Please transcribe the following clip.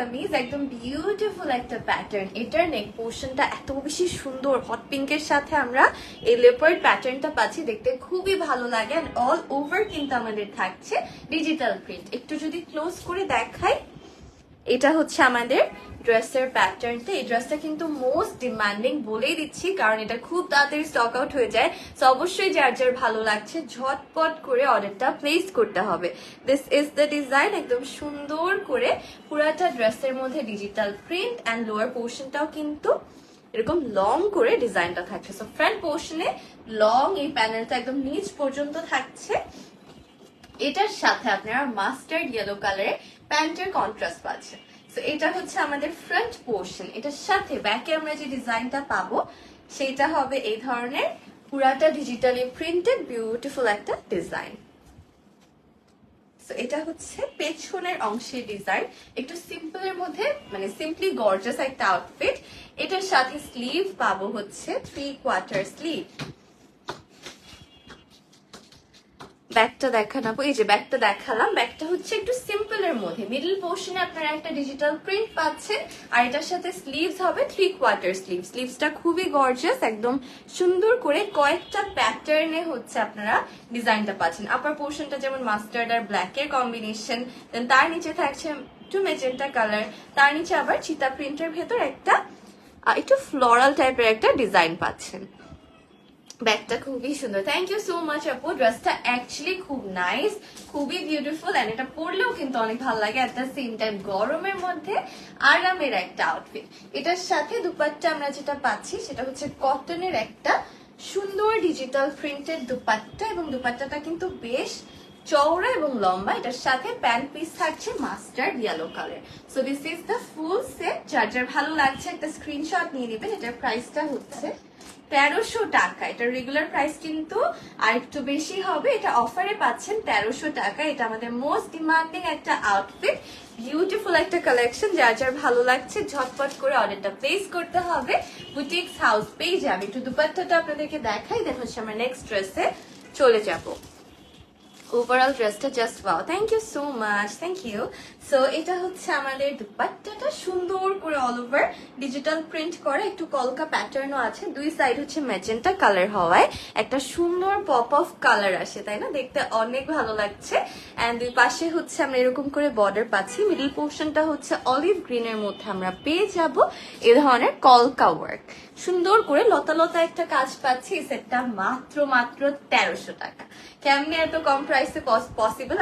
কামিজ একদম বিউটিফুল একটা প্যাটার্ন। এটার নেক পোর্শনটা এত বেশি সুন্দর, হট পিঙ্কের সাথে আমরা এই লেপার্ড প্যাটার্নটা পাচ্ছি, দেখতে খুবই ভালো লাগে। এন্ড অল ওভার কিন্তু আমাদের থাকছে ডিজিটাল প্রিন্ট। একটু যদি ক্লোজ করে দেখাই, এটা হচ্ছে আমাদের ড্রেসের প্যাটার্নটা। এই ড্রেসটা কিন্তু মোস্ট ডিমান্ডিং বলেই দিচ্ছি, কারণ এটা খুব তাড়াতাড়ি স্টক আউট হয়ে যায়। তো অবশ্যই যার যার ভালো লাগছে ঝটপট করে অর্ডারটা প্লেস করতে হবে। দিস ইজ দ্য ডিজাইন, একদম সুন্দর করে পুরাটা ড্রেসের মধ্যে ডিজিটাল প্রিন্ট অ্যান্ড লোয়ার পোর্শনটাও কিন্তু এরকম লং করে ডিজাইনটা থাকছে। সো ফ্রন্ট পোর্শনে লং এই প্যানেলটা একদম নিচ পর্যন্ত থাকছে। এটার সাথে আপনারা মাস্টার্ড ইয়েলো কালারের প্যান্টের কন্ট্রাস্ট পাচ্ছেন। তো এটা হচ্ছে আমাদের ফ্রন্ট পোর্শন। এটার সাথে ব্যাকে আমরা যে ডিজাইনটা পাবো সেটা হবে এই ধরনের পুরাটা ডিজিটালি প্রিন্টেড বিউটিফুল একটা ডিজাইন। এটা হচ্ছে পেছনের অংশের ডিজাইন, একটু সিম্পলের মধ্যে মানে সিম্পলি গর্জাস একটা আউটফিট। এটার সাথে স্লিভ পাবো হচ্ছে 3/4 স্লিভ। ব্যাগটা দেখানো, এই যে ব্যাগটা দেখালাম। ব্যাগটা হচ্ছে একটু সিম্পলের মধ্যে, মিডল পোর্শনে আপনারা একটা ডিজিটাল প্রিন্ট পাচ্ছেন, আর এটার সাথে স্লিভস হবে 3/4 স্লিভ। স্লিভসটা খুবই গর্জিয়াস, একদম সুন্দর করে কয়েকটা প্যাটার্নে হচ্ছে আপনারা ডিজাইনটা পাচ্ছেন। আপার পোর্শনটা যেমন মাস্টার্ড আর ব্ল্যাক এর কম্বিনেশন, দেন তার নিচে থাকছে একটু মেজেন্টা কালার, তার নিচে আবার চিতা প্রিন্টের ভেতর একটা একটু ফ্লোরাল টাইপের একটা ডিজাইন পাচ্ছেন। ব্যাগটা খুবই সুন্দর। থ্যাংক ইউ সো মাচ আপু। ড্রেসটা অ্যাকচুয়ালি খুব নাইস, খুবই বিউটিফুল, এন্ড এটা পরলেও কিন্তু অনেক ভালো লাগে। এট দ্য সেম টাইম গরমের মধ্যে আরামের একটা আউটফিট। এটার সাথে দুপাট্টা আমরা যেটা পাচ্ছি সেটা হচ্ছে কটনের একটা সুন্দর ডিজিটাল প্রিন্টেড দুপাট্টা, এবং দুপাট্টাটা কিন্তু বেশ চওড়া এবং লম্বা। এটার সাথে প্যান্ট পিস থাকছে mustard yellow colour. So this is the full set. যার যার ভালো লাগছে একটা স্ক্রিনশট নিয়ে নেবেন। এটার প্রাইসটা হচ্ছে 1300 টাকা। এটা রেগুলার প্রাইস কিন্তু আর একটু বেশি হবে, এটা অফারে পাচ্ছেন 1300 টাকা। এটা আমাদের মোস্ট ডিমান্ডিং একটা আউটফিট, বিউটিফুল একটা কালেকশন। যার যার ভালো লাগছে ঝটপট করে অর্ডারটা প্লেস করতে হবে বুটিক্স হাউস পেজে। আমি একটু দুপাট্টাটা আপনাদেরকে দেখাই, দেন হচ্ছে আমরা নেক্সট ড্রেসে চলে যাব। ওভারঅল ড্রেসটা just wow, thank you so much, thank you. So এটা হচ্ছে আমাদের দুপাট্টাটা, সুন্দর করে অল ওভার ডিজিটাল প্রিন্ট করা, একটু কলকা প্যাটার্নও আছে। দুই সাইড হচ্ছে ম্যাজেন্টা কালার হওয়ায় একটা সুন্দর পপ অফ কালার আসে, তাই না? দেখতে অনেক ভালো লাগছে। অ্যান্ড দুই পাশে হচ্ছে আমরা এরকম করে বর্ডার পাচ্ছি। মিডল পোর্শনটা হচ্ছে অলিভ গ্রিনের মধ্যে আমরা পেয়ে যাব এ ধরনের কলকা ওয়ার্ক, সুন্দর করে লতা লতা একটা কাজ পাচ্ছি। এই সেটটা মাত্র 1300 টাকা। কেমনে এত কম প্রাইসে পসিবল?